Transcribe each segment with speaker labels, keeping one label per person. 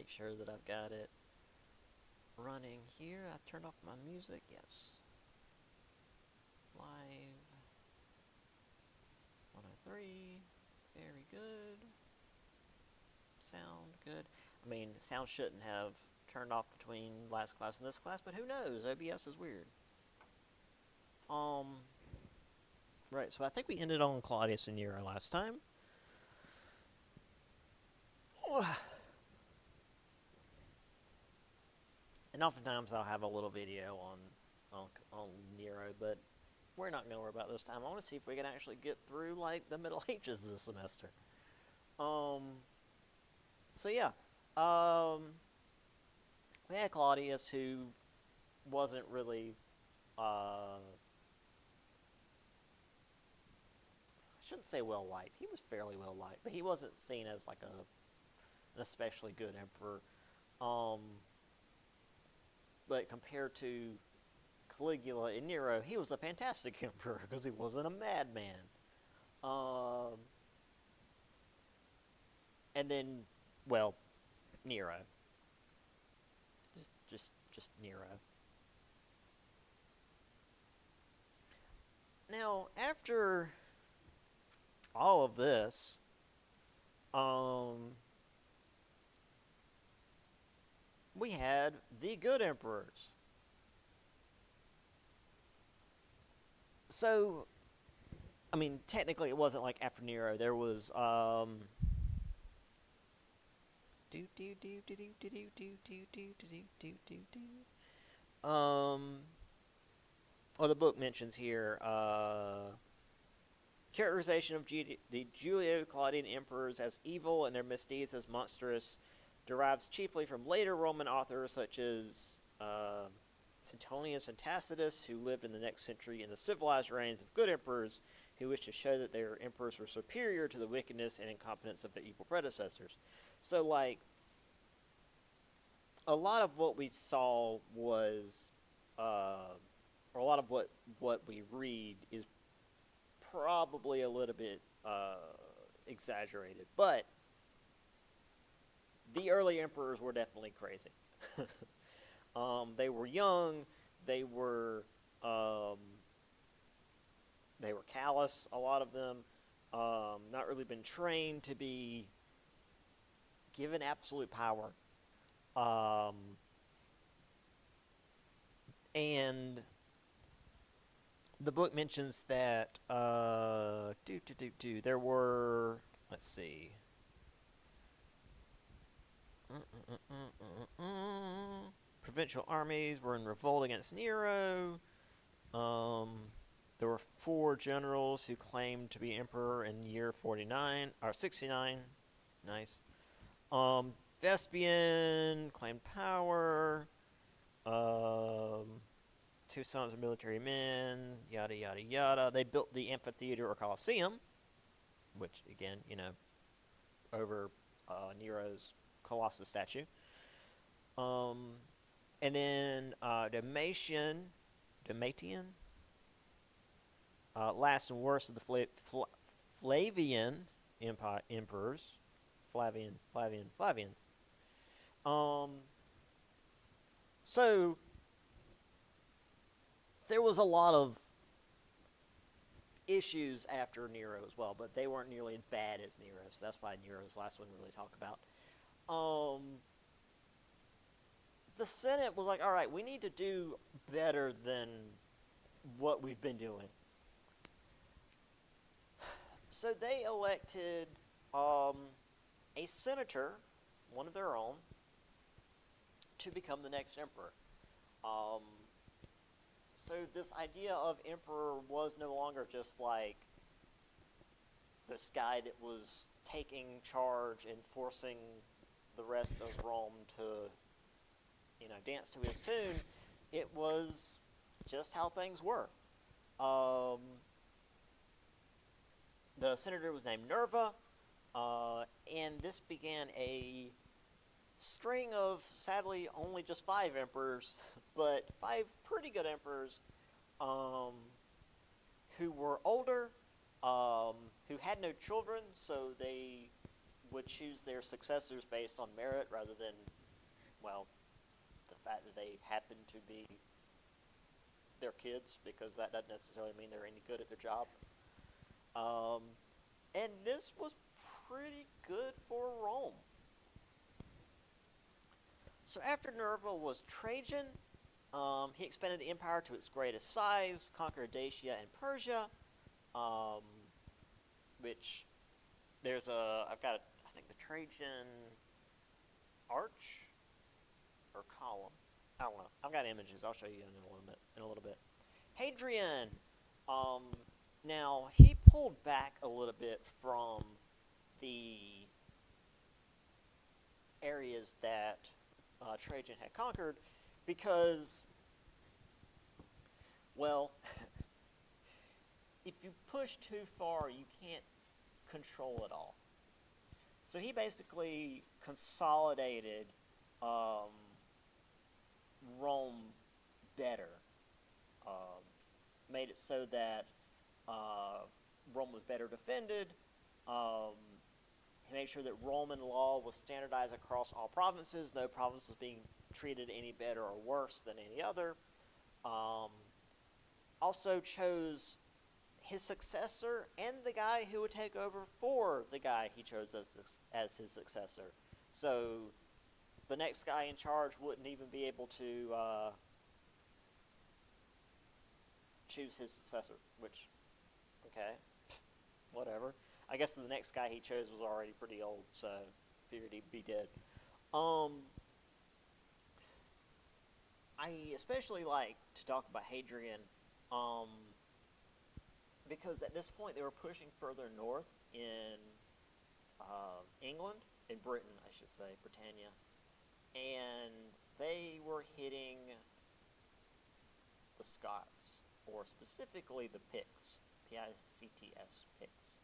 Speaker 1: make sure that I've got it running here. I turned off my music. Yes. Live 103. Very good. Sound good. I mean, sound shouldn't have turned off between last class and this class, but who knows? OBS is weird. Right, so I think we ended on Claudius and Nero last time. And oftentimes I'll have a little video on Nero, but we're not going to worry about this time. I want to see if we can actually get through, like, the Middle Ages this semester. So yeah. We had Claudius, who wasn't really, I shouldn't say well-liked. He was fairly well-liked, but he wasn't seen as, like, an especially good emperor. But compared to Caligula and Nero, he was a fantastic emperor because he wasn't a madman. And then, well, Nero. Just Nero. Now, after all of this, we had the good emperors. So, I mean, technically it wasn't like after Nero. There was, well, the book mentions here, characterization of the Julio-Claudian emperors as evil and their misdeeds as monstrous derives chiefly from later Roman authors such as Suetonius and Tacitus, who lived in the next century in the civilized reigns of good emperors who wished to show that their emperors were superior to the wickedness and incompetence of their evil predecessors. So, like, a lot of what we saw was, or a lot of what we read is probably a little bit exaggerated, but the early emperors were definitely crazy. They were young. They were callous. A lot of them, not really been trained to be given absolute power. And the book mentions that there were, let's see, provincial armies were in revolt against Nero. There were 4 generals who claimed to be emperor in the year 49 or 69. Nice. Vespasian claimed power. 2 sons of military men. Yada yada yada. They built the amphitheater or Colosseum, which again, over Nero's Colossus statue. And then Domitian, last and worst of the Flavian emperors. Flavian. So there was a lot of issues after Nero as well, but they weren't nearly as bad as Nero, so that's why Nero's last one really talk about. The Senate was like, all right, we need to do better than what we've been doing. So they elected a senator, one of their own, to become the next emperor. So this idea of emperor was no longer just like this guy that was taking charge and forcing the rest of Rome to, dance to his tune. It was just how things were. The senator was named Nerva, and this began a string of, sadly, only just 5 emperors, but 5 pretty good emperors who were older, who had no children, so they would choose their successors based on merit rather than, well, the fact that they happen to be their kids, because that doesn't necessarily mean they're any good at their job. Um, and this was pretty good for Rome. So after Nerva was Trajan. He expanded the empire to its greatest size, conquered Dacia and Persia, which I've got, I think, the Trajan arch or column. I don't know. I've got images. I'll show you in a little bit. Hadrian. Now, he pulled back a little bit from the areas that Trajan had conquered because, well, if you push too far, you can't control it all. So he basically consolidated Rome better, made it so that Rome was better defended. He made sure that Roman law was standardized across all provinces. No province was being treated any better or worse than any other. Also chose his successor and the guy who would take over for the guy he chose as his successor. So the next guy in charge wouldn't even be able to choose his successor, which, okay, whatever. I guess the next guy he chose was already pretty old, so figured he'd be dead. I especially like to talk about Hadrian, because at this point they were pushing further north in England, in Britain, I should say, Britannia, and they were hitting the Scots, or specifically the Picts, P-I-C-T-S, Picts.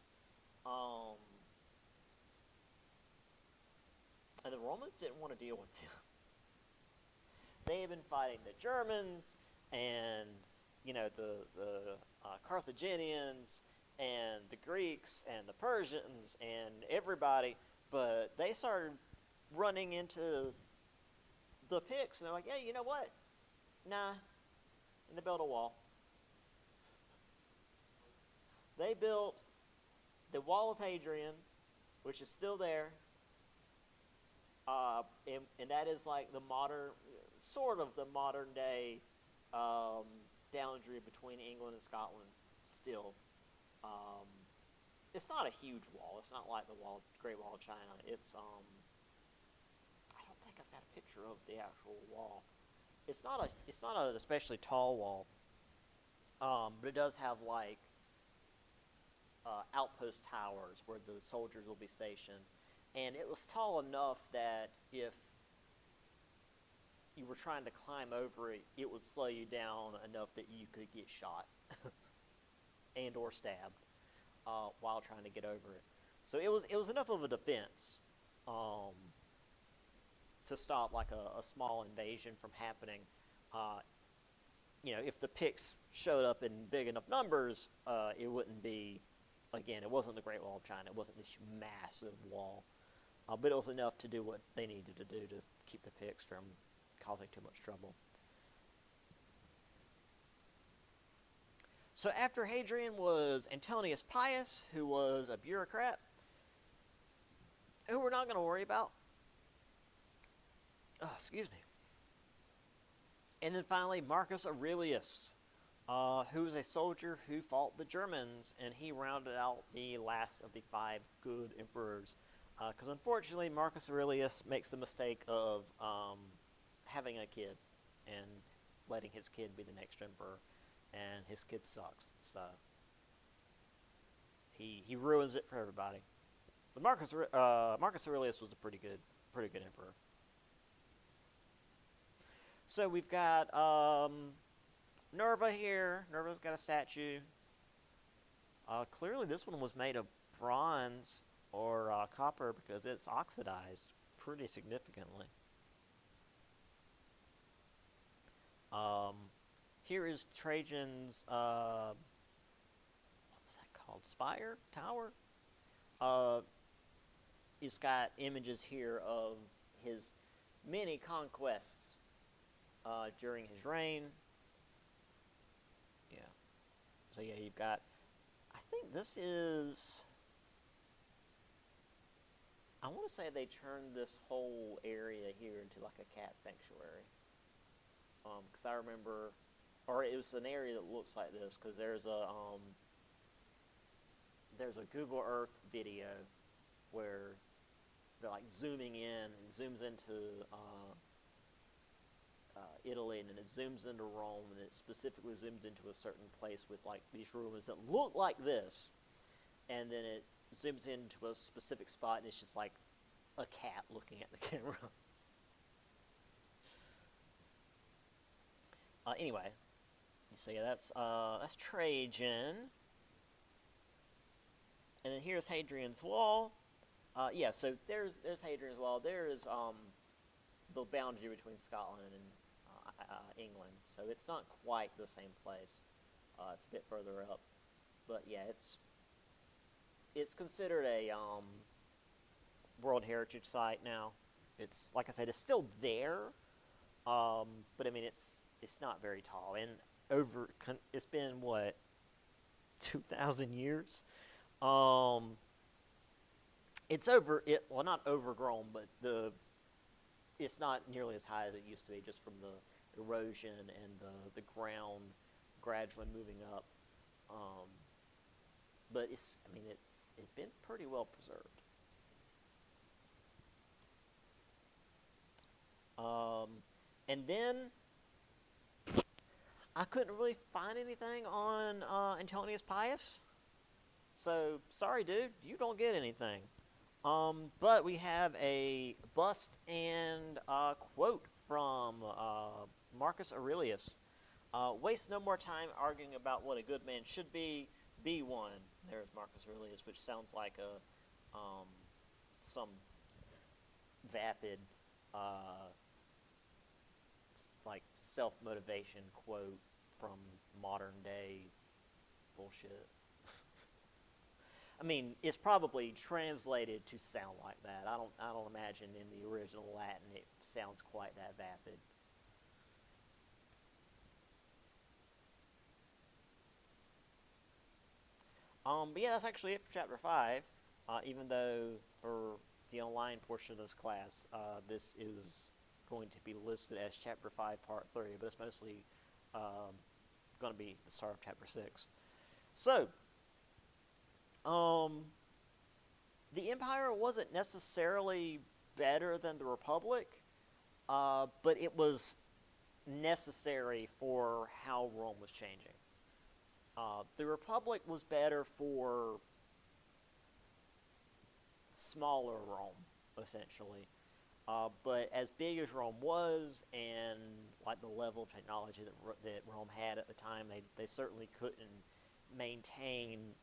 Speaker 1: And the Romans didn't want to deal with them. They had been fighting the Germans and, the Carthaginians and the Greeks and the Persians and everybody, but they started running into the Picts, and they're like, yeah, you know what? Nah. And they built a wall. They built the Wall of Hadrian, which is still there, and that is like the modern, sort of the modern day boundary between England and Scotland still. It's not a huge wall. It's not like the Great Wall of China. It's, I don't think I've got a picture of the actual wall. It's not an especially tall wall, but it does have like outpost towers where the soldiers will be stationed, and it was tall enough that if you were trying to climb over it, it would slow you down enough that you could get shot and or stabbed while trying to get over it. So it was enough of a defense to stop like a small invasion from happening. If the Picts showed up in big enough numbers, it wouldn't be. Again, it wasn't the Great Wall of China. It wasn't this massive wall. But it was enough to do what they needed to do to keep the Picts from causing too much trouble. So after Hadrian was Antonius Pius, who was a bureaucrat, who we're not going to worry about. Excuse me. And then finally, Marcus Aurelius, who was a soldier who fought the Germans, and he rounded out the last of the 5 good emperors. Because unfortunately, Marcus Aurelius makes the mistake of having a kid and letting his kid be the next emperor, and his kid sucks. So he ruins it for everybody. But Marcus Aurelius was a pretty good emperor. So we've got Nerva here. Nerva's got a statue. Clearly this one was made of bronze or copper because it's oxidized pretty significantly. Here is Trajan's, what was that called? Spire? Tower? it's got images here of his many conquests during his reign. Yeah. So yeah, you've got. I think this is. I want to say they turned this whole area here into like a cat sanctuary. Because I remember, or it was an area that looks like this. Because there's a Google Earth video where they're like zooming in and zooms into Italy, and then it zooms into Rome, and it specifically zooms into a certain place with like these ruins that look like this, and then it zooms into a specific spot, and it's just like a cat looking at the camera. Anyway, so yeah, that's Trajan, and then here's Hadrian's Wall. Yeah, so there's Hadrian's Wall. There's the boundary between Scotland and England, so it's not quite the same place. It's a bit further up, but yeah, it's considered a World Heritage Site now. It's, like I said, it's still there, but I mean it's not very tall, and it's been what, 2,000 years. It's not overgrown, but it's not nearly as high as it used to be, just from the erosion and the ground gradually moving up. But it's been pretty well preserved. And then I couldn't really find anything on Antonius Pius. So sorry, dude, you don't get anything. But we have a bust and quote from Marcus Aurelius. Waste no more time arguing about what a good man should be one. There's Marcus Aurelius, which sounds like some vapid like self-motivation quote from modern day bullshit. I mean, it's probably translated to sound like that. I don't imagine in the original Latin it sounds quite that vapid. But yeah, that's actually it for Chapter 5. Even though for the online portion of this class, this is going to be listed as Chapter 5, Part 3, but it's mostly going to be the start of Chapter 6. So, the Empire wasn't necessarily better than the Republic, but it was necessary for how Rome was changing. The Republic was better for smaller Rome, essentially. But as big as Rome was, and like the level of technology that Rome had at the time, they certainly couldn't maintain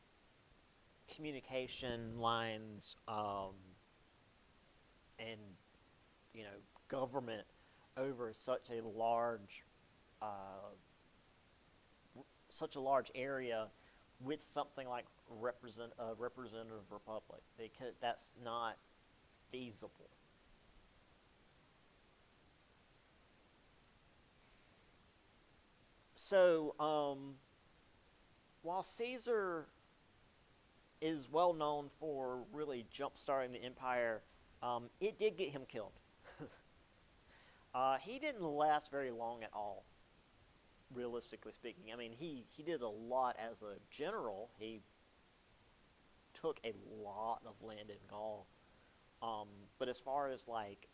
Speaker 1: communication lines and government over such a large area with something like representative republic. That's not feasible. So, while Caesar is well known for really jump-starting the empire, it did get him killed. He didn't last very long at all, realistically speaking. I mean, he did a lot as a general. He took a lot of land in Gaul. But as far as like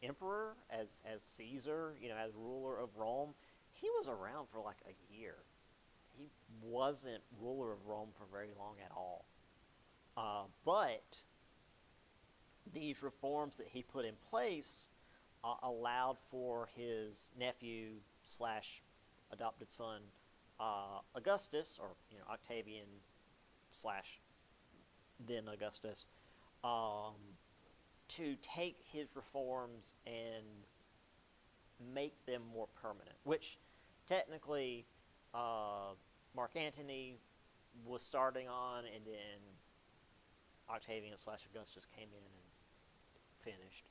Speaker 1: emperor, as Caesar, as ruler of Rome, he was around for like a year. He wasn't ruler of Rome for very long at all. But these reforms that he put in place allowed for his nephew / adopted son Augustus, or Octavian / then Augustus, to take his reforms and make them more permanent, which technically Mark Antony was starting on, and then Octavian / Augustus came in and finished.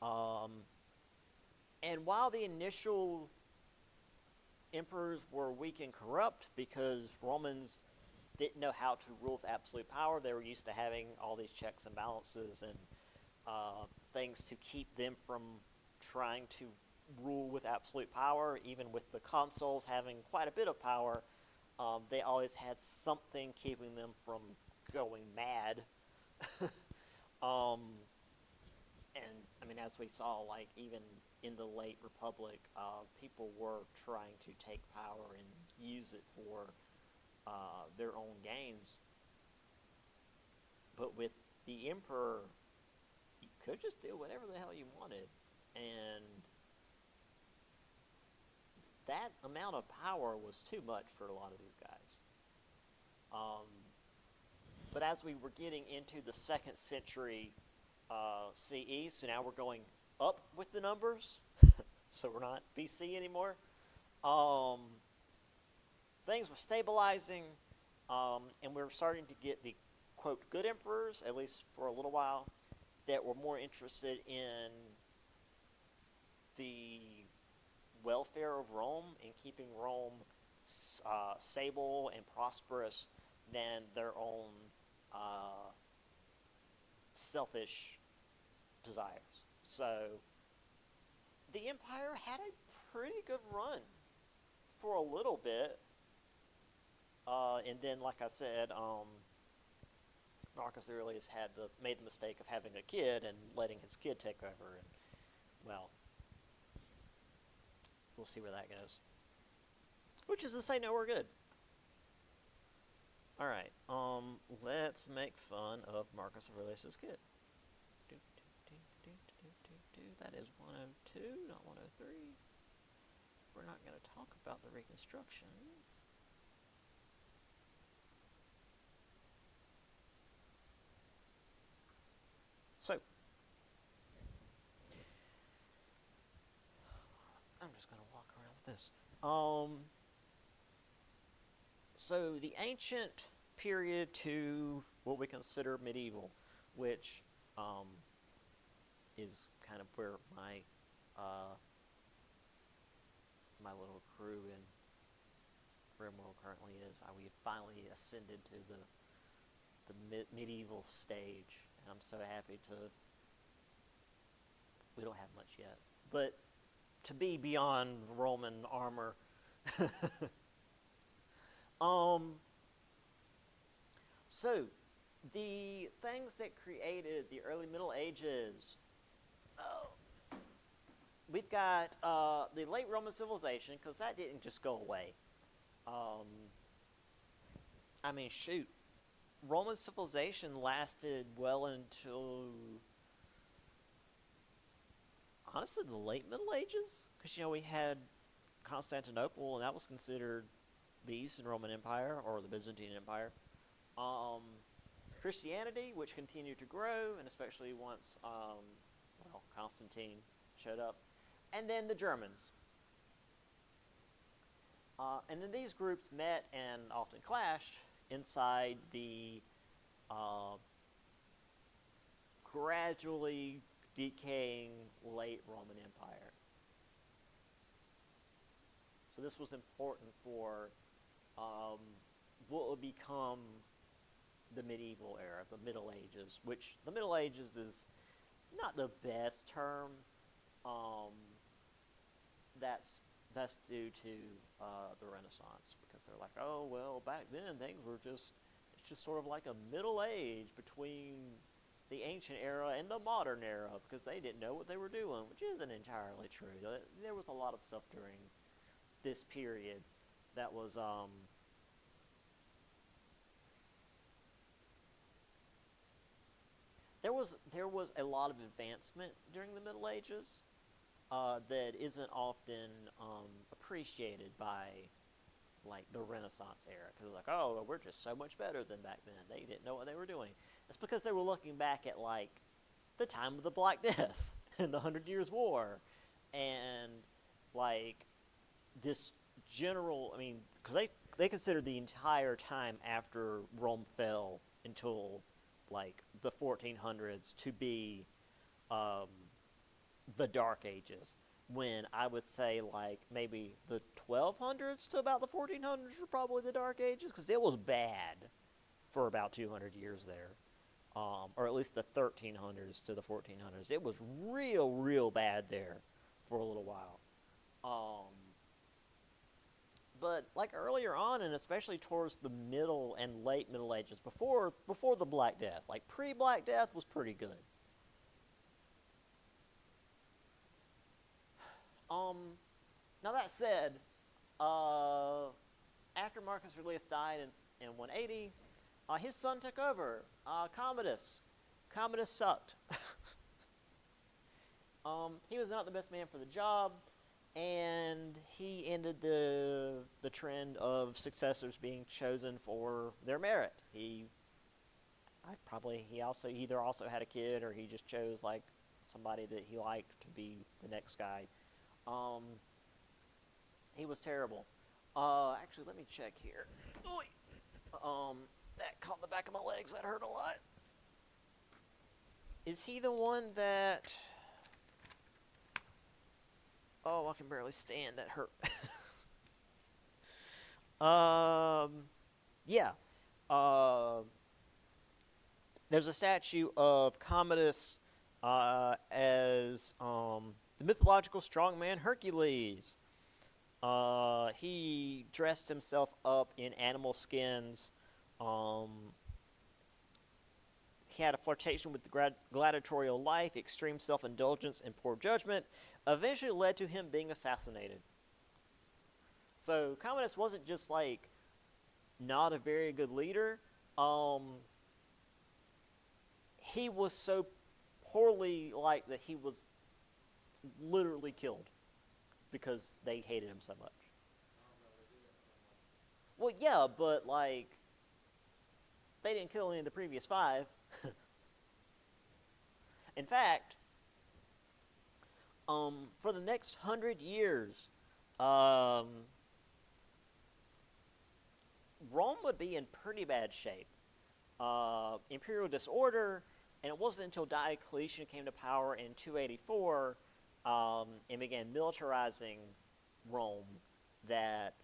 Speaker 1: Um, and while the initial emperors were weak and corrupt because Romans didn't know how to rule with absolute power, they were used to having all these checks and balances and things to keep them from trying to rule with absolute power. Even with the consuls having quite a bit of power, they always had something keeping them from going mad. And I mean, as we saw, like even in the late Republic, people were trying to take power and use it for their own gains. But with the emperor, you could just do whatever the hell you wanted, and that amount of power was too much for a lot of these guys. But as we were getting into the 2nd century CE, so now we're going up with the numbers, so we're not BC anymore. Things were stabilizing, and we were starting to get the, quote, good emperors, at least for a little while, that were more interested in the welfare of Rome and keeping Rome stable and prosperous than their own selfish desires. So the empire had a pretty good run for a little bit, and then, like I said, Marcus Aurelius made the mistake of having a kid and letting his kid take over, and well, we'll see where that goes. Which is to say, no, we're good. All right, let's make fun of Marcus Aurelius' kid. That is 102, not 103. We're not going to talk about the Reconstruction. So, I'm just going to walk around with this. So the ancient period to what we consider medieval, which is kind of where my my little crew in RimWorld currently is. We have finally ascended to the medieval stage, and I'm so happy to. We don't have much yet, but to be beyond Roman armor. So, the things that created the early Middle Ages, we've got the late Roman civilization, because that didn't just go away. I mean, shoot, Roman civilization lasted well until, honestly, the late Middle Ages, because, we had Constantinople, and that was considered the Eastern Roman Empire, or the Byzantine Empire. Christianity, which continued to grow, and especially once, Constantine showed up. And then the Germans. And then these groups met and often clashed inside the gradually decaying late Roman Empire. So this was important for what would become the medieval era, the Middle Ages, which the Middle Ages is not the best term. That's due to the Renaissance, because they're like, oh, well, back then things were it's just sort of like a middle age between the ancient era and the modern era, because they didn't know what they were doing, which isn't entirely true. There was a lot of stuff during this period that was there was a lot of advancement during the Middle Ages that isn't often appreciated by, like, the Renaissance era, because they're like, oh, we're just so much better than back then. They didn't know what they were doing. It's because they were looking back at, like, the time of the Black Death and the 100 Years' War, and, like, this general, I mean, because they considered the entire time after Rome fell until, like, the 1400s to be um, the Dark Ages, when I would say like maybe the 1200s to about the 1400s were probably the Dark Ages, because it was bad for about 200 years there, or at least the 1300s to the 1400s. It was real, real bad there for a little while. Um, but like earlier on, and especially towards the middle and late Middle Ages, before the Black Death, like pre-Black Death was pretty good. Um, Now that said, uh, after Marcus Aurelius died in 180, his son took over, Commodus. Commodus sucked. He was not the best man for the job, and he ended the trend of successors being chosen for their merit. He also either had a kid, or he just chose like somebody that he liked to be the next guy. Um, he was terrible. Actually, let me check here. That caught the back of my legs. That hurt a lot. Is he the one that? Oh, I can barely stand. That hurt. Yeah. There's a statue of Commodus as the mythological strongman Hercules. He dressed himself up in animal skins. He had a flirtation with the gladiatorial life, extreme self-indulgence, and poor judgment, eventually led to him being assassinated. So Commodus wasn't just like not a very good leader. He was so poorly liked that he was literally killed because they hated him so much. Well, yeah, but like they didn't kill any of the previous 5. In fact, for the next 100 years, Rome would be in pretty bad shape. Imperial disorder, and it wasn't until Diocletian came to power in 284 and began militarizing Rome that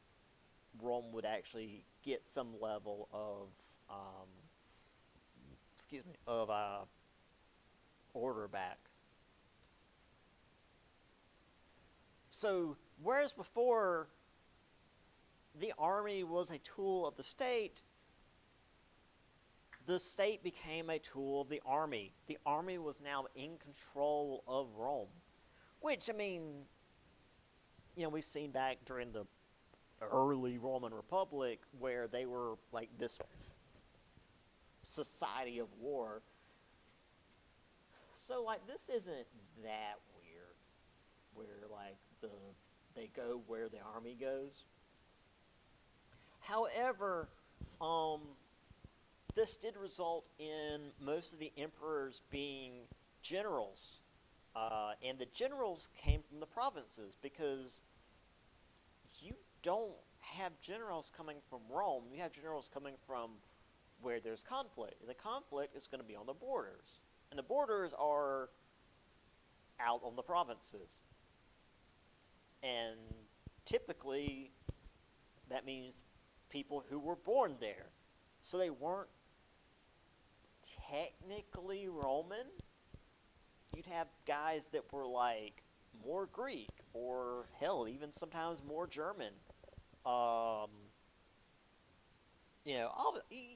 Speaker 1: Rome would actually get some level of order back. So, whereas before the army was a tool of the state became a tool of the army. The army was now in control of Rome, which, I mean, we've seen back during the early Roman Republic where they were like this society of war. So, like, this isn't that weird, where, like, they go where the army goes. However, this did result in most of the emperors being generals. And the generals came from the provinces, because you don't have generals coming from Rome. You have generals coming from where there's conflict. And the conflict is going to be on the borders. And the borders are out on the provinces. And typically, that means people who were born there. So they weren't technically Roman. You'd have guys that were like more Greek, or hell, even sometimes more German.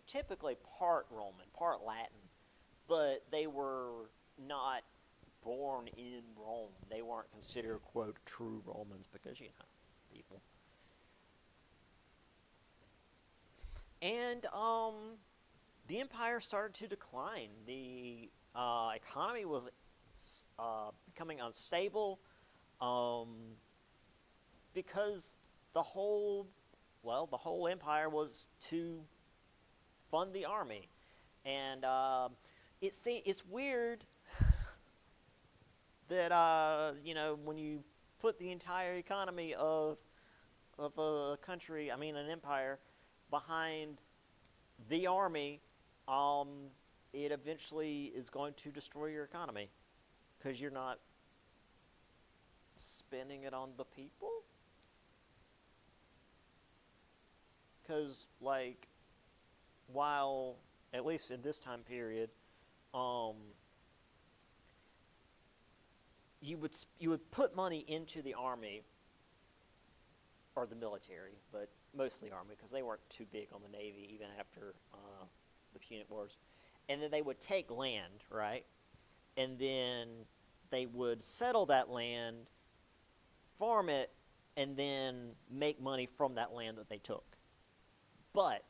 Speaker 1: Typically part Roman, part Latin, but they were not born in Rome. They weren't considered, quote, true Romans, because, people. And the empire started to decline. The economy was becoming unstable because the whole empire was to fund the army. And it's weird that when you put the entire economy of a country, an empire, behind the army, it eventually is going to destroy your economy because you're not spending it on the people. Because, like, while, at least in this time period, you would put money into the army or the military, but mostly army because they weren't too big on the Navy even after the Punic Wars. And then they would take land, right? And then they would settle that land, farm it, and then make money from that land that they took. But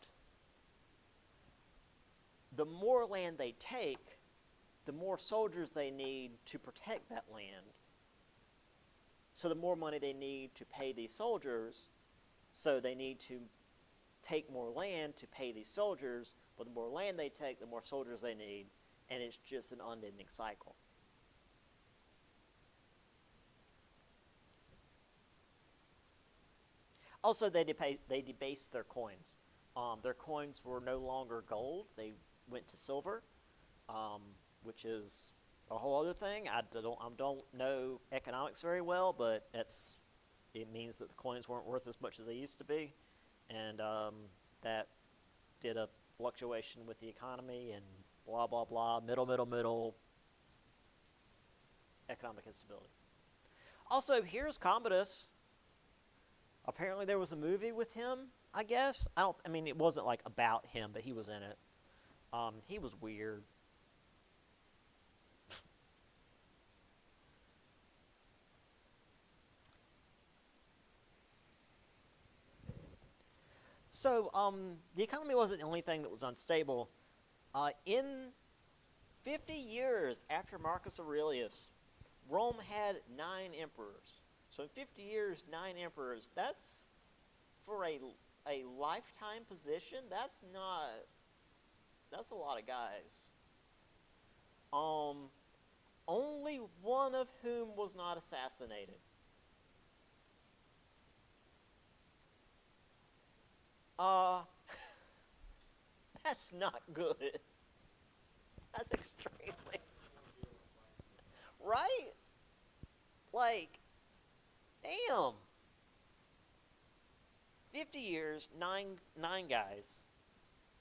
Speaker 1: the more land they take, the more soldiers they need to protect that land. So the more money they need to pay these soldiers, so they need to take more land to pay these soldiers, but the more land they take, the more soldiers they need, and it's just an unending cycle. Also, they debased their coins. Their coins were no longer gold. They went to silver, which is a whole other thing. I don't know economics very well, but it means that the coins weren't worth as much as they used to be, and that did a fluctuation with the economy and blah, blah, blah, middle, economic instability. Also, here's Commodus. Apparently there was a movie with him, I guess. I mean, it wasn't like about him, but he was in it. He was weird. So, the economy wasn't the only thing that was unstable. In 50 years after Marcus Aurelius, Rome had 9 emperors. So in 50 years, 9 emperors, that's, for a lifetime position, that's a lot of guys. Only one of whom was not assassinated. That's not good. That's extremely... Right? Like, damn. 50 years, nine guys.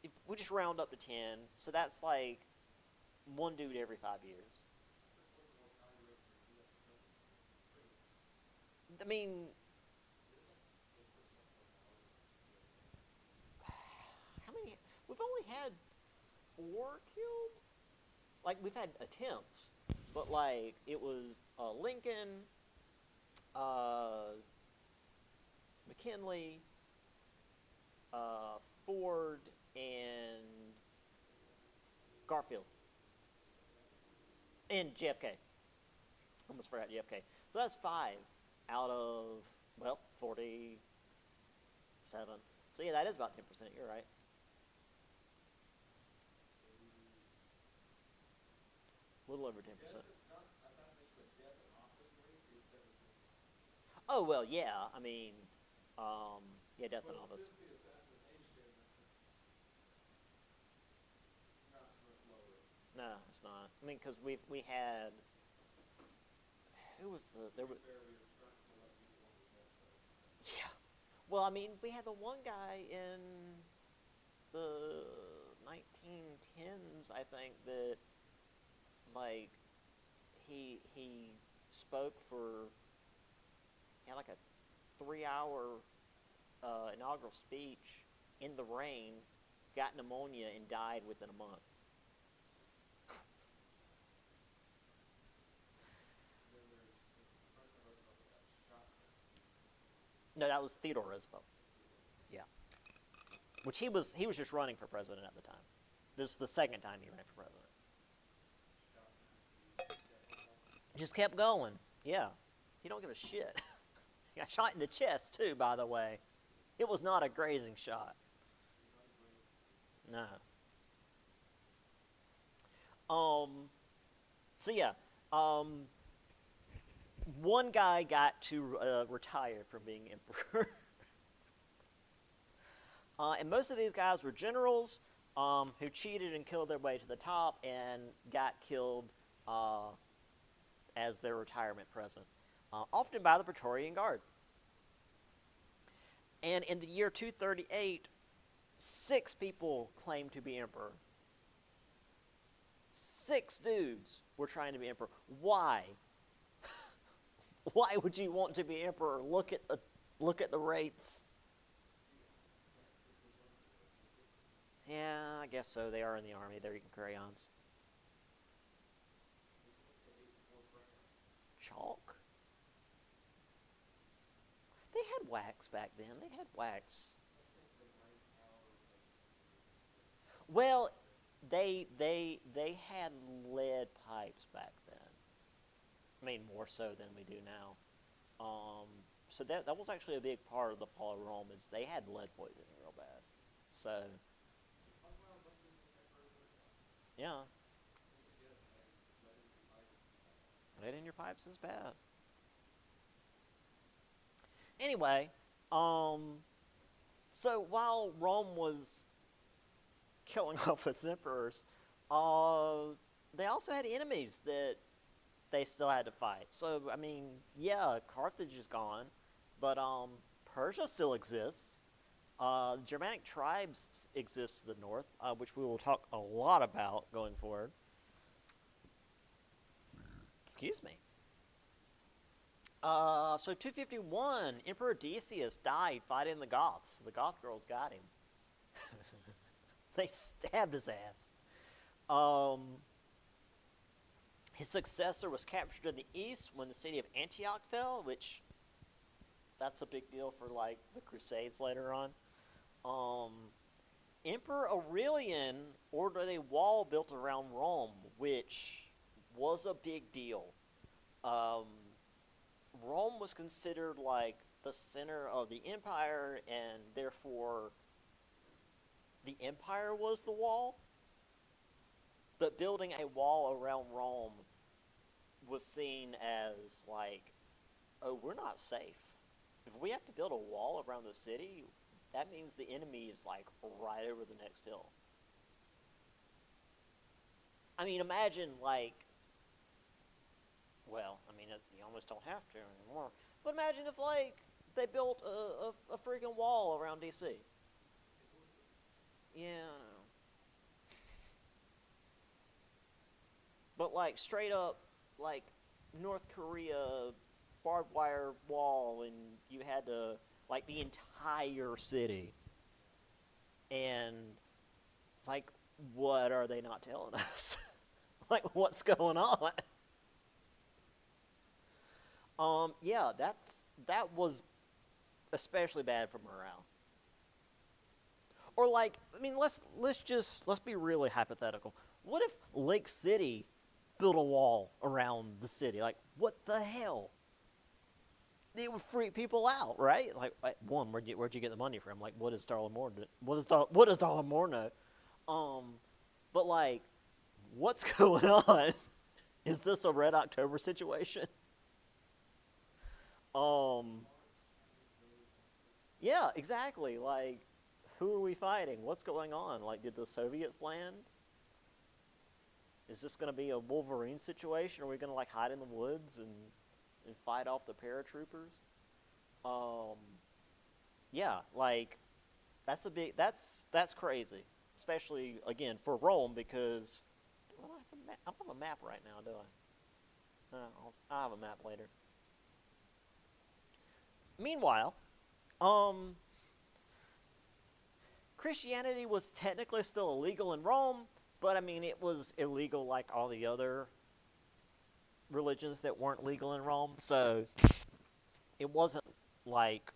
Speaker 1: If we just round up to 10, so that's like one dude every 5 years. I mean, how many? We've only had 4 killed. Like, we've had attempts, but like it was Lincoln, McKinley, Ford, and Garfield, and JFK. Almost forgot JFK. So that's 5 out of, well, 47. So yeah, that is about 10%. You're right. A little over 10%. Oh, well, yeah. I mean, yeah, death in office. No, it's not. I mean, because we had, who was there was, yeah. Well, I mean, we had the one guy in the 1910s, I think, that, like, he spoke for, he had like a 3-hour inaugural speech in the rain, got pneumonia, and died within a month. No, that was Theodore Roosevelt. Yeah, which he was just running for president at the time. This is the second time he ran for president. Just kept going. Yeah, he don't give a shit. He got shot in the chest too, by the way. It was not a grazing shot. No. So yeah. One guy got to retire from being emperor. And most of these guys were generals who cheated and killed their way to the top and got killed as their retirement present, often by the Praetorian Guard. And in the year 238, 6 people claimed to be emperor. 6 dudes were trying to be emperor. Why? Why would you want to be emperor? Look at the rates. Yeah, I guess so. They are in the army. They're eating crayons. Chalk? They had wax back then. They had wax. Well, they had lead pipes back then. I mean, more so than we do now. So that was actually a big part of the fall of Rome, is they had lead poisoning real bad. So, yeah. Lead in your pipes is bad. Anyway, so while Rome was killing off its emperors, they also had enemies that they still had to fight. So, I mean, yeah, Carthage is gone, but Persia still exists. Germanic tribes exist to the north, which we will talk a lot about going forward. Excuse me. So 251, Emperor Decius died fighting the Goths. The Goth girls got him. They stabbed his ass. His successor was captured in the east when the city of Antioch fell, which that's a big deal for like the Crusades later on. Emperor Aurelian ordered a wall built around Rome, which was a big deal. Rome was considered like the center of the empire, and therefore the empire was the wall. But building a wall around Rome was seen as like, oh, we're not safe. If we have to build a wall around the city, that means the enemy is like right over the next hill. I mean, imagine like, well, I mean, you almost don't have to anymore. But imagine if like they built a freaking wall around DC. Yeah, I know. But like straight up, like North Korea barbed wire wall, and you had to like the entire city. And it's like, what are they not telling us? Like, what's going on? Yeah, that was especially bad for morale. Or like, I mean, let's be really hypothetical. What if Lake City built a wall around the city? Like, what the hell? It would freak people out, right? Like, one, where'd you get the money from? Like, what does Darla know? What does Darla Moore know? But like, what's going on? Is this a Red October situation? Yeah, exactly. Like, who are we fighting? What's going on? Like, did the Soviets land? Is this going to be a Wolverine situation? Are we going to like hide in the woods and fight off the paratroopers? Yeah, like that's crazy, especially again for Rome, because I don't have a map right now, do I? I'll have a map later. Meanwhile, Christianity was technically still illegal in Rome, but I mean it was illegal like all the other religions that weren't legal in Rome. So it wasn't like,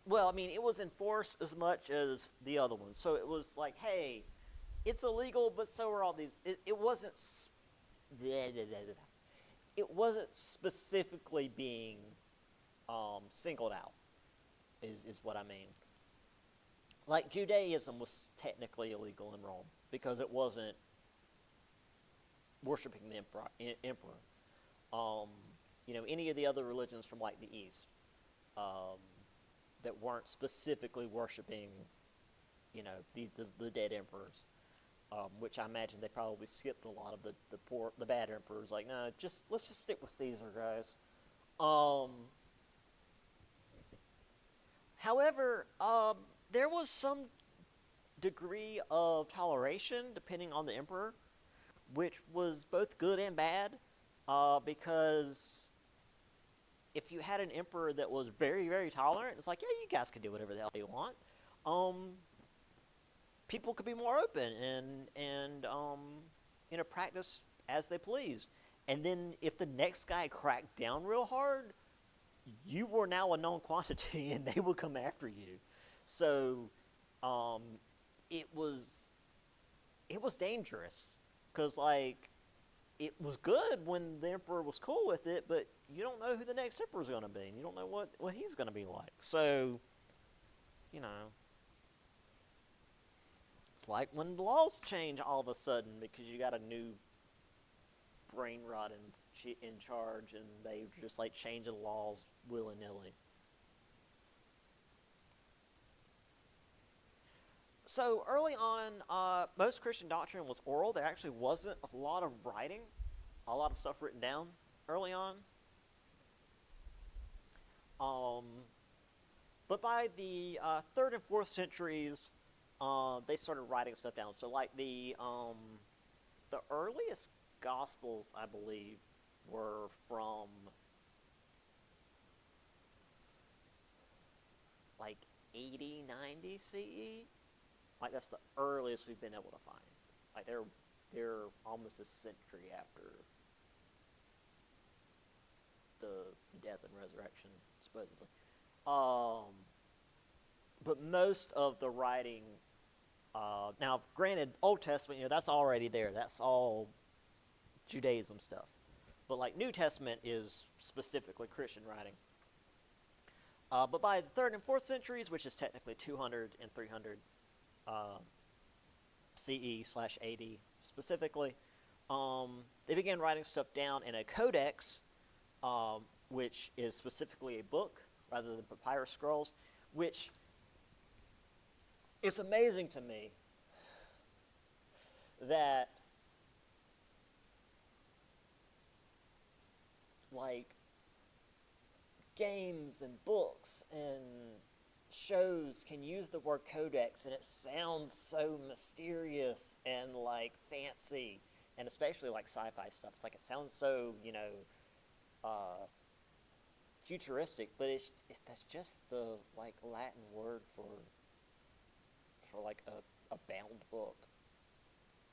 Speaker 1: well, I mean, it was enforced as much as the other ones. So it was like, hey, it's illegal, but so are all these. It wasn't. It wasn't specifically being singled out. Is what I mean. Like Judaism was technically illegal in Rome because it wasn't worshiping the emperor. Any of the other religions from like the East that weren't specifically worshiping the dead emperors, which I imagine they probably skipped a lot of the bad emperors. Like, no, let's just stick with Caesar, guys. Um, However, there was some degree of toleration depending on the emperor, which was both good and bad, because if you had an emperor that was very, very tolerant, it's like, yeah, you guys can do whatever the hell you want. Um, People could be more open and practice as they pleased. And then if the next guy cracked down real hard, you were now a known quantity, and they would come after you. So, um, it was it was dangerous because like it was good when the emperor was cool with it, but you don't know who the next emperor is going to be, and you don't know what he's going to be like. So, you know, it's like when the laws change all of a sudden because you got a new brain rot in charge, and they just like change the laws willy nilly. So early on, most Christian doctrine was oral. There actually wasn't a lot of writing, a lot of stuff written down early on. Um, but by the third and fourth centuries, they started writing stuff down. So like the earliest Gospels, I believe, were from like 80, 90 CE. Like that's the earliest we've been able to find. Like they're almost a century after the death and resurrection, supposedly. Um, but most of the writing, now granted, Old Testament, that's already there. That's all Judaism stuff. But like New Testament is specifically Christian writing. But by the 3rd and 4th centuries, which is technically 200 and 300 CE/AD specifically, they began writing stuff down in a codex, which is specifically a book rather than papyrus scrolls, which is amazing to me that like games and books and shows can use the word codex and it sounds so mysterious and like fancy, and especially like sci-fi stuff. It's like it sounds so futuristic, but that's just the like Latin word for like a bound book.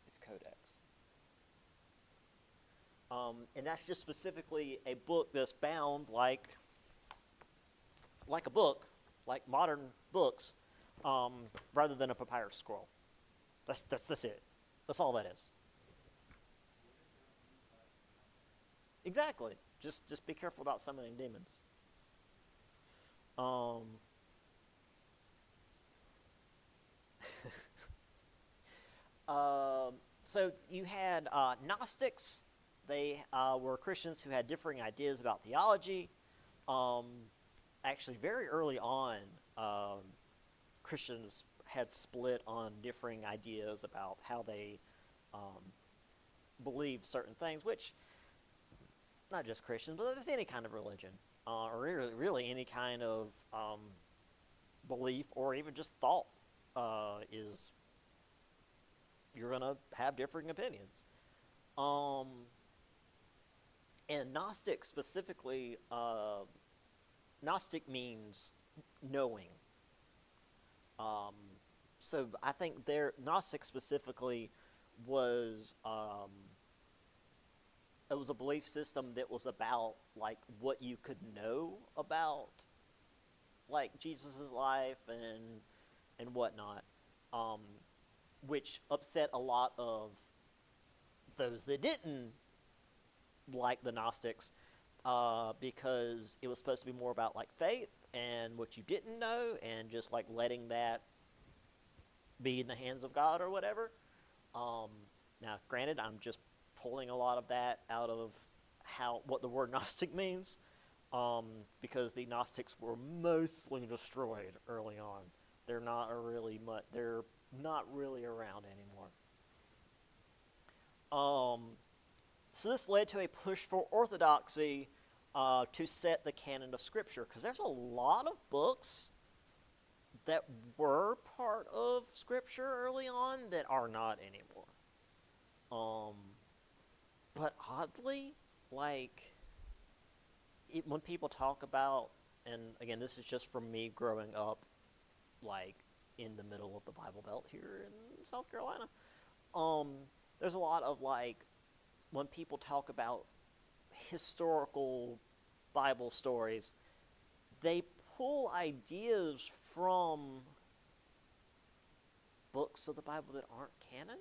Speaker 1: It's codex. And that's just specifically a book that's bound like a book, like modern books, rather than a papyrus scroll. That's it. That's all that is. Exactly. Just be careful about summoning demons. Um, so you had Gnostics. They were Christians who had differing ideas about theology. Actually, very early on, Christians had split on differing ideas about how they believed certain things, which, not just Christians, but there's any kind of religion, or really any kind of belief or even just thought is you're going to have differing opinions. And Gnostic specifically, Gnostic means knowing. So I think Gnostic specifically was it was a belief system that was about like what you could know about like Jesus' life and whatnot, which upset a lot of those that didn't like the Gnostics, because it was supposed to be more about like faith and what you didn't know and just like letting that be in the hands of God or whatever. Now, granted, I'm just pulling a lot of that out of what the word Gnostic means, because the Gnostics were mostly destroyed early on. They're not really much. They're not really around anymore. So this led to a push for orthodoxy to set the canon of Scripture, because there's a lot of books that were part of Scripture early on that are not anymore. But oddly, like, when people talk about, and again, this is just from me growing up, like, in the middle of the Bible Belt here in South Carolina, there's a lot of, like, when people talk about historical Bible stories, they pull ideas from books of the Bible that aren't canon.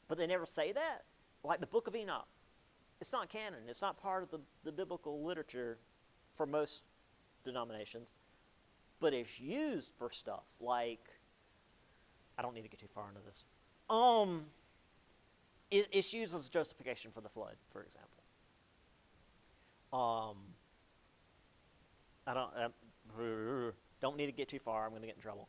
Speaker 1: But they never say that. Like the Book of Enoch. It's not canon. It's not part of the biblical literature for most denominations. But it's used for stuff like, I don't need to get too far into this. It's used as justification for the flood, for example. I don't need to get too far. I'm going to get in trouble.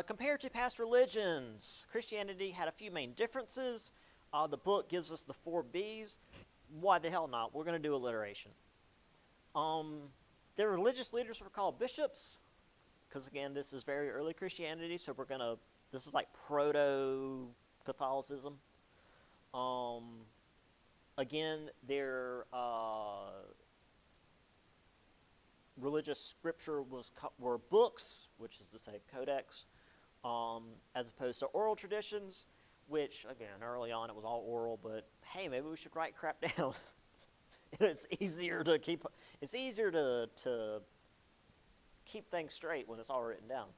Speaker 1: Compared to past religions, Christianity had a few main differences. The book gives us the 4 B's. Why the hell not? We're going to do alliteration. Their religious leaders were called bishops, because again, this is very early Christianity, so this is like proto-Catholicism. Again, their religious scripture were books, which is to say codex, as opposed to oral traditions, which, again, early on it was all oral, but hey, maybe we should write crap down. It's easier to keep things straight when it's all written down.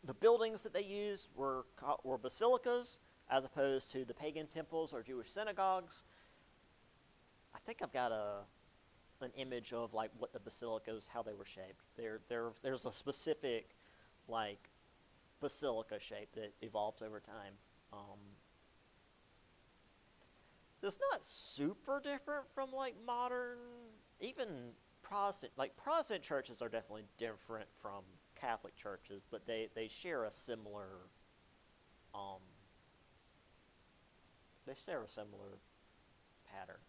Speaker 1: The buildings that they used were basilicas, as opposed to the pagan temples or Jewish synagogues. I think I've got an image of like what the basilicas, how they were shaped. There's a specific like basilica shape that evolves over time. It's not super different from like modern, even Protestant churches are definitely different from Catholic churches, but they share a similar pattern.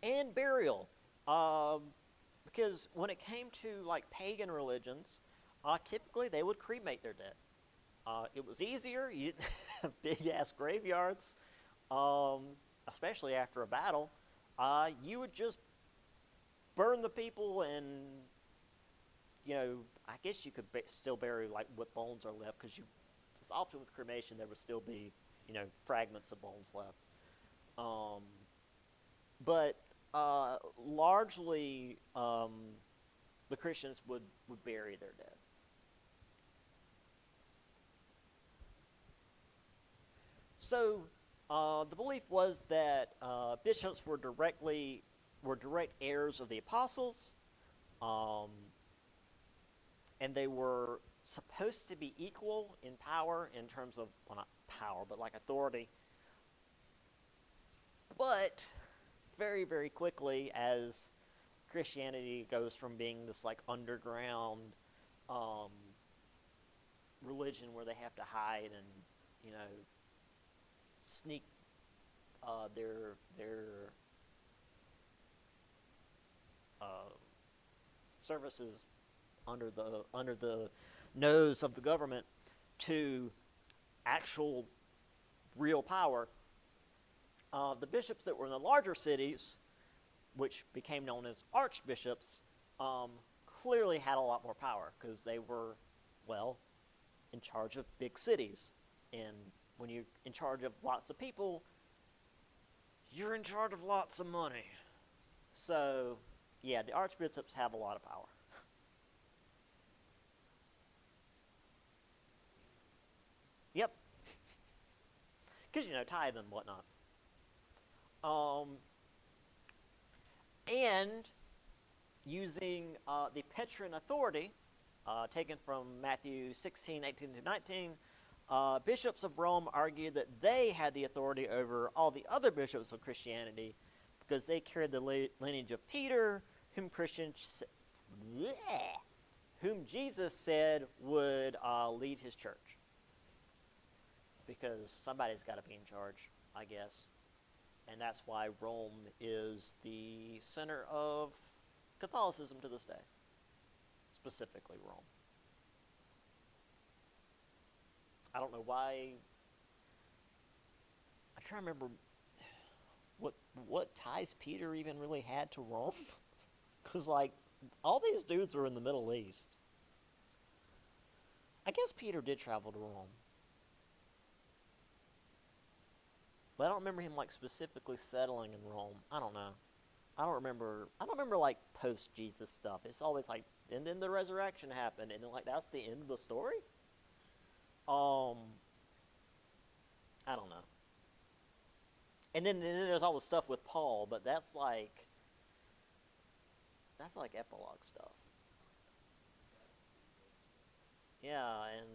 Speaker 1: And burial, because when it came to like pagan religions, typically they would cremate their dead. It was easier. You didn't have big ass graveyards, especially after a battle. You would just burn the people, and I guess you could still bury like what bones are left, because often with cremation there would still be fragments of bones left. But largely the Christians would bury their dead. So the belief was that bishops were direct heirs of the apostles, and they were supposed to be equal in power in terms of, well, not power, but like authority. But very, very quickly, as Christianity goes from being this like underground religion where they have to hide and sneak their services under the nose of the government, to actual real power, the bishops that were in the larger cities, which became known as archbishops, clearly had a lot more power, because they were, well, in charge of big cities. And when you're in charge of lots of people, you're in charge of lots of money. So, yeah, the archbishops have a lot of power. Yep. Because, tithe and whatnot. And using the Petrine authority, taken from Matthew 16, 18 to 19, bishops of Rome argued that they had the authority over all the other bishops of Christianity because they carried the lineage of Peter, whom Jesus said would lead his church. Because somebody's got to be in charge, I guess. And that's why Rome is the center of Catholicism to this day. Specifically Rome. I don't know why. I'm trying to remember what ties Peter even really had to Rome. Because, like, all these dudes were in the Middle East. I guess Peter did travel to Rome. But I don't remember him, like, specifically settling in Rome. I don't know. I don't remember, like, post-Jesus stuff. It's always like, and then the resurrection happened, and then, like, that's the end of the story? I don't know. And then there's all the stuff with Paul, but that's like epilogue stuff. Yeah, and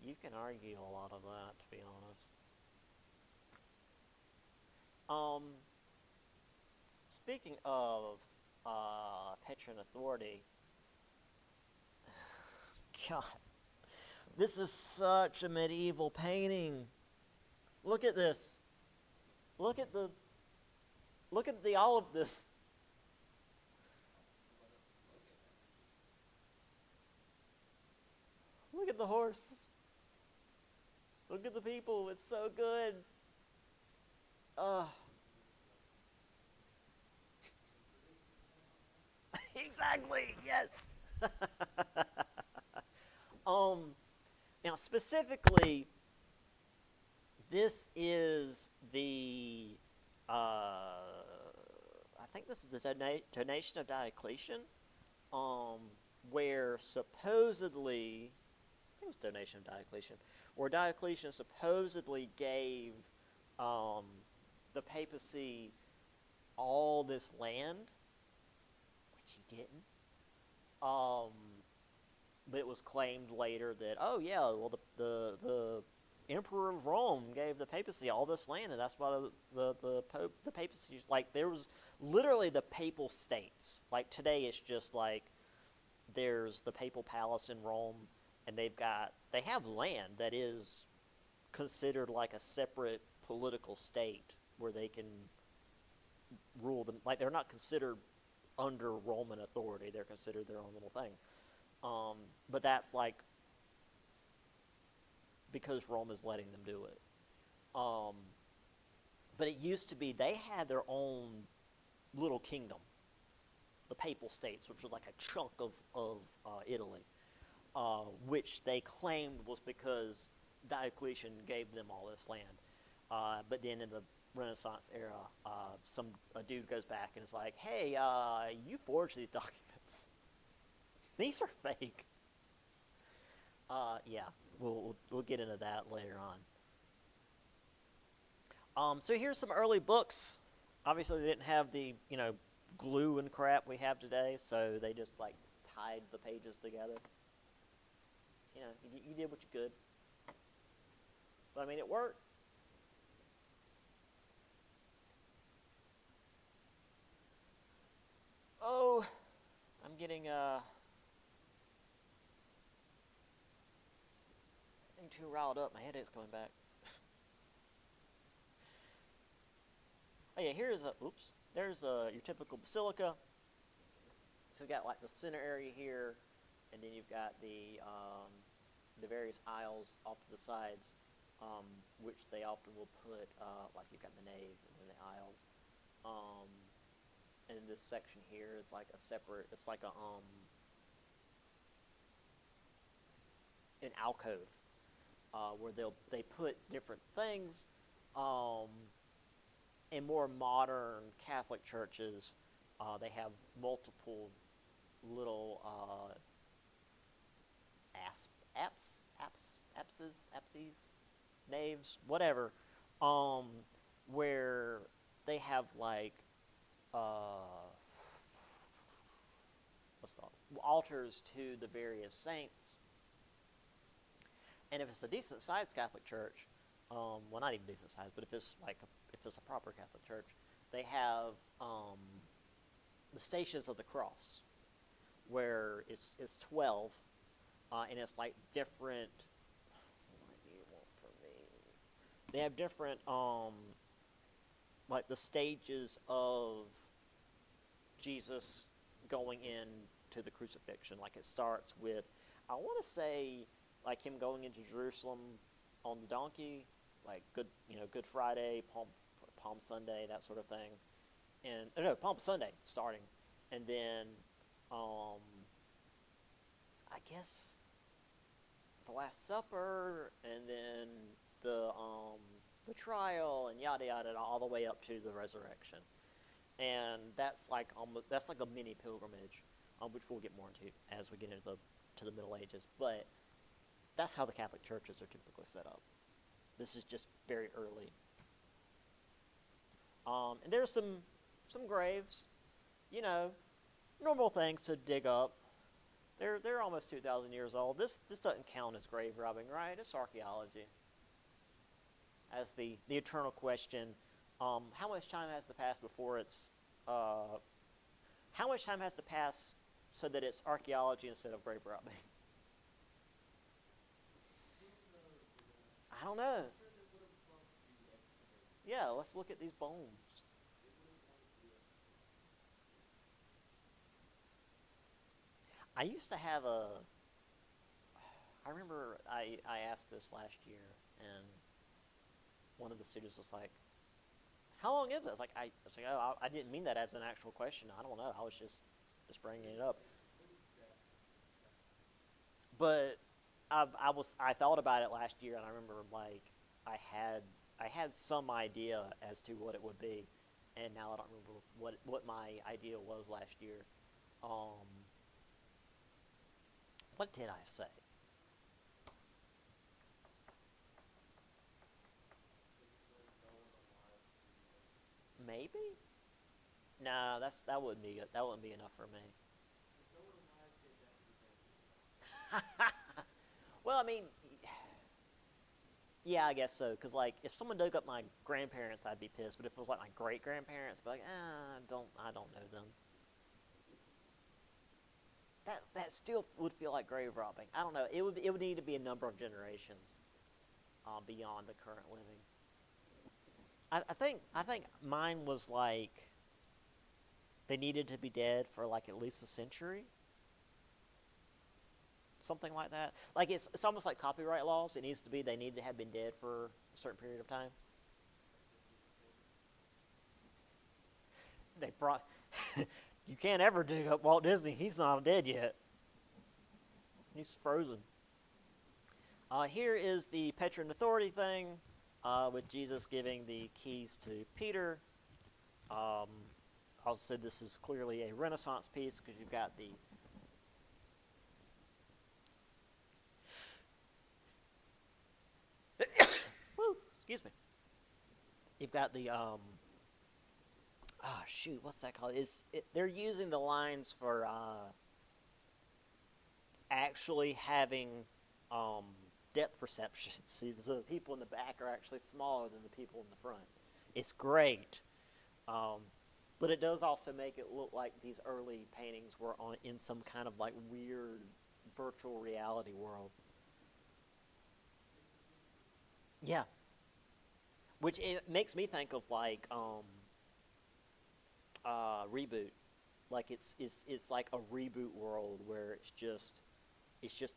Speaker 1: you can argue a lot of that, to be honest. Speaking of Petrine authority, God, this is such a medieval painting. Look at this. Look at the all of this. Look at the horse. Look at the people. It's so good. Exactly. Yes. Now specifically, this is the I think this is the donation of Diocletian, where supposedly, I think it was donation of Diocletian, where Diocletian supposedly gave the papacy all this land, which he didn't. But it was claimed later that, oh yeah, well the Emperor of Rome gave the papacy all this land, and that's why the papacy, like, there was literally the papal states. Like today, it's just like there's the papal palace in Rome, and they have land that is considered like a separate political state where they can rule them. Like, they're not considered under Roman authority; they're considered their own little thing. But that's like because Rome is letting them do it. But it used to be they had their own little kingdom, the Papal States, which was like a chunk of Italy, which they claimed was because Diocletian gave them all this land. But then in the Renaissance era, a dude goes back and is like, hey, you forged these documents. These are fake. Yeah, we'll get into that later on. So here's some early books. Obviously, they didn't have the glue and crap we have today, so they just like tied the pages together. You did what you could, but I mean, it worked. Oh, I'm getting too riled up. My headache's coming back. Oh yeah, there's your typical basilica. So we got like the center area here, and then you've got the various aisles off to the sides, which they often will put like you've got the nave and then the aisles. And in this section here, it's like a separate. It's like an alcove. Where they put different things. In more modern Catholic churches, they have multiple little apses, naves, whatever, where they have like altars to the various saints. And if it's a decent sized Catholic church, well, not even decent sized, but if it's if it's a proper Catholic church, they have the Stations of the Cross, where it's 12, and it's like different. What do you want from me? They have different like the stages of Jesus going into the crucifixion. Like it starts with, I want to say, like him going into Jerusalem on the donkey, like Good Friday, Palm Sunday, that sort of thing, and no, Palm Sunday starting, and then I guess the Last Supper, and then the trial, and yada yada, all the way up to the resurrection. And that's like a mini pilgrimage, which we'll get more into as we get into the Middle Ages. But that's how the Catholic churches are typically set up. This is just very early. And there's some graves, normal things to dig up. They're almost 2,000 years old. This doesn't count as grave robbing, right? It's archaeology. As the eternal question, how much time has to pass before it's how much time has to pass so that it's archaeology instead of grave robbing? I don't know. Yeah, let's look at these bones. I used to have I remember I asked this last year, and one of the students was like, how long is it? I was like, oh, I didn't mean that as an actual question. I don't know. I was just bringing it up. But I thought about it last year, and I remember like I had some idea as to what it would be, and now I don't remember what my idea was last year. What did I say? Maybe? No, that wouldn't be good. That wouldn't be enough for me. Well, I mean, yeah, I guess so. Cause like, if someone dug up my grandparents, I'd be pissed. But if it was like my great grandparents, I'd be like, I don't know them. That still would feel like grave robbing. I don't know. It would need to be a number of generations beyond the current living. I think mine was like they needed to be dead for like at least a century, something like that. Like it's almost like copyright laws. It needs to be they need to have been dead for a certain period of time. They brought. You can't ever dig up Walt Disney. He's not dead yet. He's frozen. Here is the patron authority thing, with Jesus giving the keys to Peter. Also, this is clearly a Renaissance piece because you've got the woo, excuse me. You've got the shoot, what's that called? They're using the lines for actually having depth perception. See, so the people in the back are actually smaller than the people in the front. It's great. But it does also make it look like these early paintings were in some kind of like weird virtual reality world. Yeah. Which it makes me think of like Reboot. Like it's like a reboot world where it's just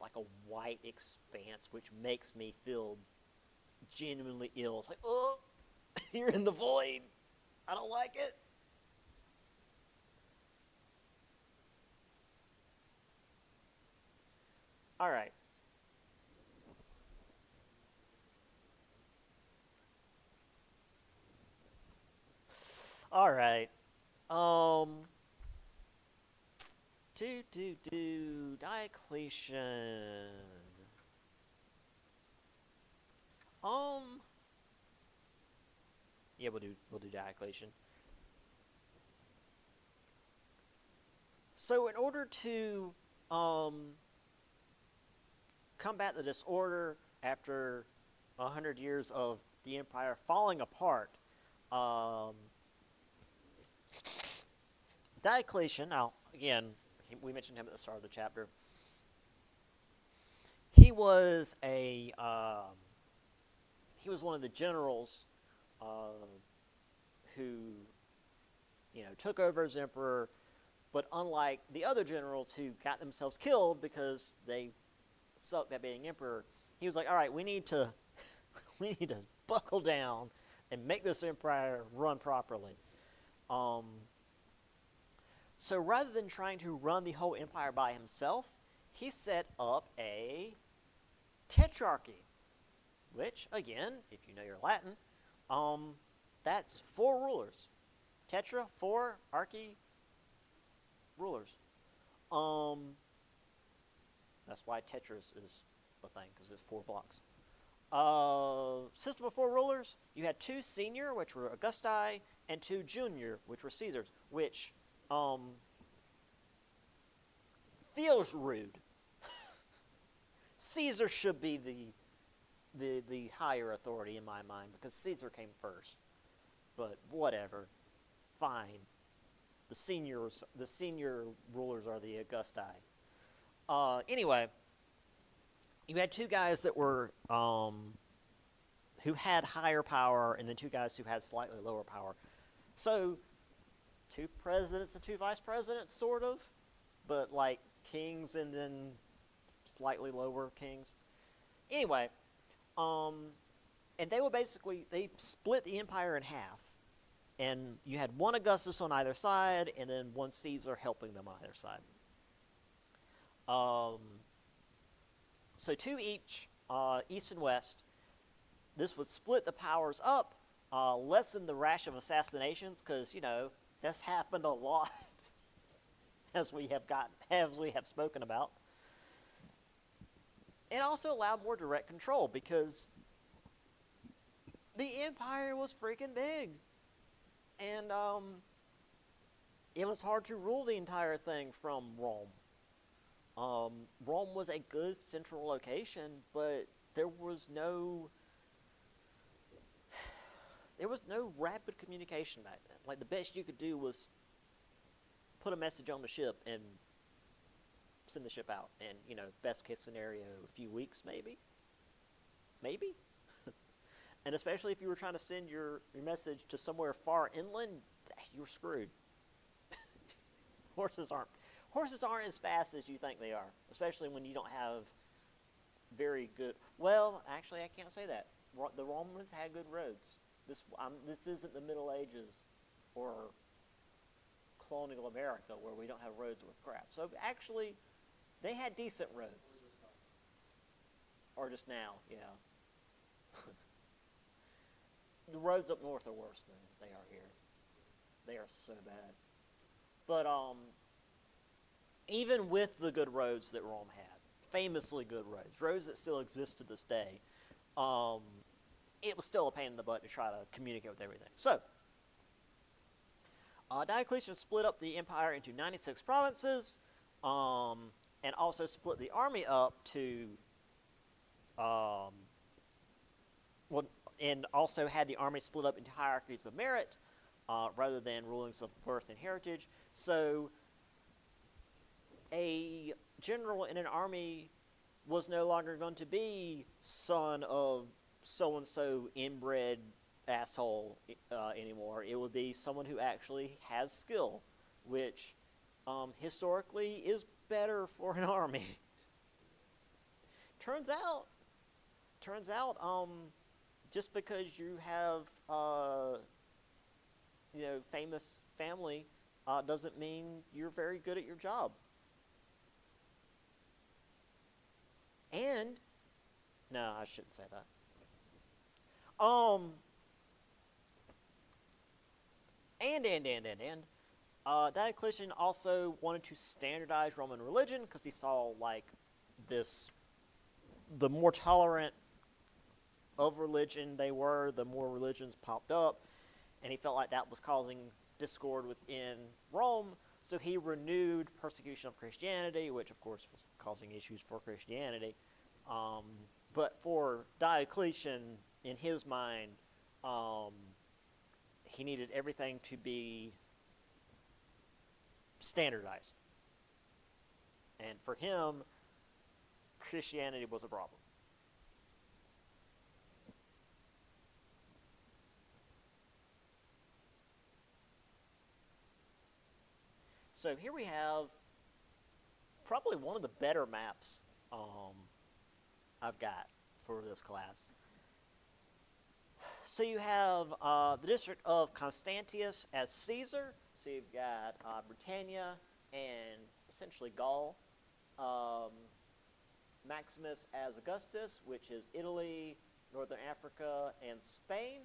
Speaker 1: like a white expanse, which makes me feel genuinely ill. It's like, oh, you're in the void. I don't like it. All right. All right. Um. Diocletian. Um. Yeah, we'll do Diocletian. So in order to combat the disorder, after 100 years of the empire falling apart, um, Diocletian, now, again, we mentioned him at the start of the chapter. He was he was one of the generals who, took over as emperor, but unlike the other generals who got themselves killed because they sucked at being emperor, he was like, all right, we need to buckle down and make this empire run properly. So rather than trying to run the whole empire by himself, he set up a tetrarchy, which, again, if you know your Latin, that's 4 rulers. Tetra, 4, archy, rulers. That's why Tetris is the thing, because it's 4 blocks. System of 4 rulers, you had 2 senior, which were Augusti, and 2 junior, which were Caesars, which feels rude. Caesar should be the higher authority in my mind, because Caesar came first. But whatever, fine. The senior rulers are the Augusti. Anyway, you had 2 guys that were who had higher power, and then 2 guys who had slightly lower power. So 2 presidents and 2 vice presidents, sort of, but like kings and then slightly lower kings. Anyway, and they split the empire in half, and you had 1 Augustus on either side, and then 1 Caesar helping them on either side. So 2 each, east and west. This would split the powers up, lessen the rash of assassinations, because that's happened a lot, as we have spoken about. It also allowed more direct control, because the empire was freaking big, and it was hard to rule the entire thing from Rome. Rome was a good central location, but there was no rapid communication back then. Like, the best you could do was put a message on the ship and send the ship out. And, best case scenario, a few weeks, maybe. And especially if you were trying to send your message to somewhere far inland, you were screwed. Horses aren't as fast as you think they are, especially when you don't have very good... Well, actually, I can't say that. The Romans had good roads. This isn't the Middle Ages or colonial America where we don't have roads with crap. So actually, they had decent roads. Or just now, yeah. The roads up north are worse than they are here. They are so bad. But even with the good roads that Rome had, famously good roads that still exist to this day, it was still a pain in the butt to try to communicate with everything. So, Diocletian split up the empire into 96 provinces, and also split the army up to, and also had the army split up into hierarchies of merit, rather than rulings of birth and heritage. So, a general in an army was no longer going to be son of so-and-so inbred asshole anymore. It would be someone who actually has skill, which historically is better for an army. Turns out, just because you have famous family doesn't mean you're very good at your job. And no, I shouldn't say that. Diocletian also wanted to standardize Roman religion because he saw the more tolerant of religion they were, the more religions popped up, and he felt like that was causing discord within Rome. So he renewed persecution of Christianity, which of course was causing issues for Christianity. But for Diocletian, in his mind, he needed everything to be standardized. And for him, Christianity was a problem. So here we have probably one of the better maps I've got for this class. So you have the district of Constantius as Caesar. So you've got Britannia and essentially Gaul. Maximus as Augustus, which is Italy, Northern Africa, and Spain.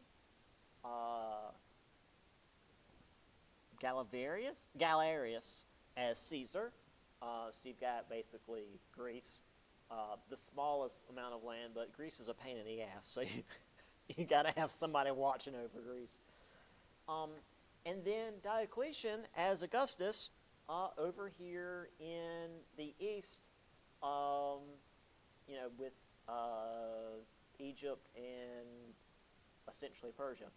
Speaker 1: Galerius as Caesar. So you've got basically Greece, the smallest amount of land, but Greece is a pain in the ass, so you got to have somebody watching over Greece. And then Diocletian as Augustus over here in the east, with Egypt and essentially Persia.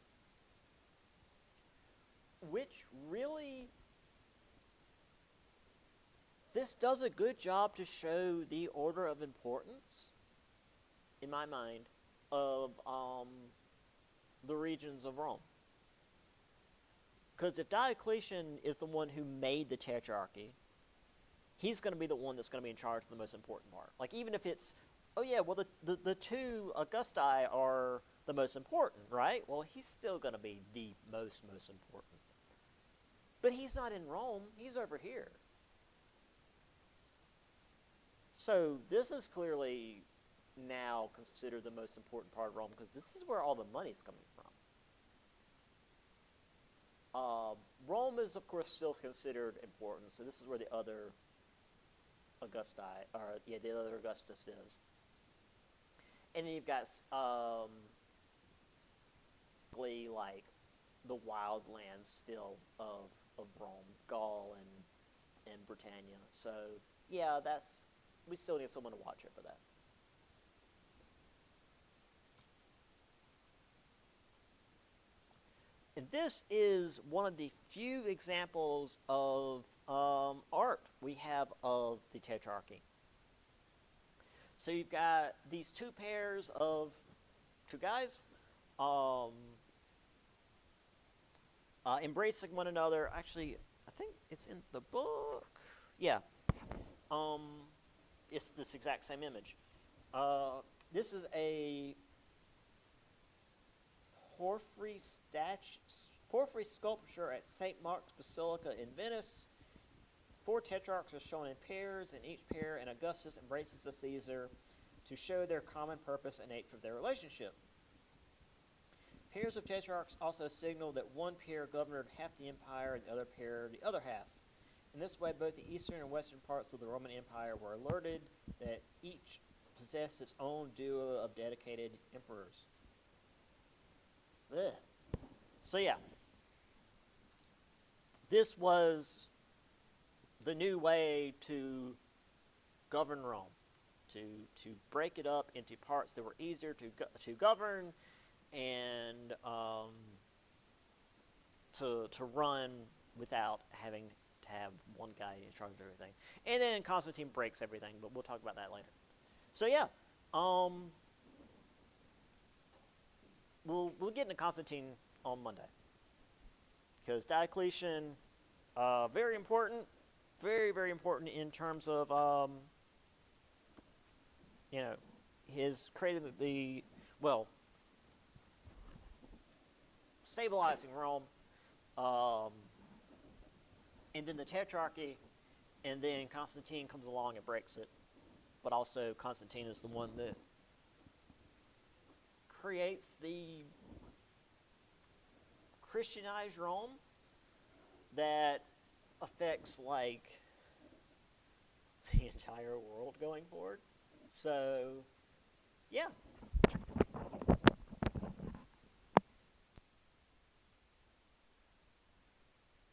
Speaker 1: Which really, this does a good job to show the order of importance, in my mind, of the regions of Rome. Because if Diocletian is the one who made the tetrarchy, he's going to be the one that's going to be in charge of the most important part. Like, even if it's, oh yeah, well, the two Augusti are the most important, right? Well, he's still going to be the most important. But he's not in Rome, he's over here. So this is clearly now considered the most important part of Rome, because this is where all the money's coming from. Rome is, of course, still considered important, so this is where the other the other Augustus is. And then you've got like the wild lands still of Rome, Gaul and Britannia. So yeah, we still need someone to watch over that. And this is one of the few examples of art we have of the Tetrarchy. So you've got these two pairs of two guys embracing one another. Actually, I think it's in the book. Yeah. It's this exact same image. This is a porphyry sculpture at St. Mark's Basilica in Venice. 4 tetrarchs are shown in pairs, and each pair an Augustus embraces a Caesar to show their common purpose and nature of their relationship. Pairs of tetrarchs also signal that one pair governed half the empire and the other pair the other half. In this way, both the eastern and western parts of the Roman Empire were alerted that each possessed its own duo of dedicated emperors. Ugh. So yeah, this was the new way to govern Rome, to break it up into parts that were easier to govern and to run without having to have one guy in charge of everything. And then Constantine breaks everything, but we'll talk about that later. So yeah, we'll get into Constantine on Monday, because Diocletian, very important, very important in terms of his creating stabilizing Rome, and then the Tetrarchy, and then Constantine comes along and breaks it. But also Constantine is the one that creates the Christianized Rome that affects like the entire world going forward. So yeah,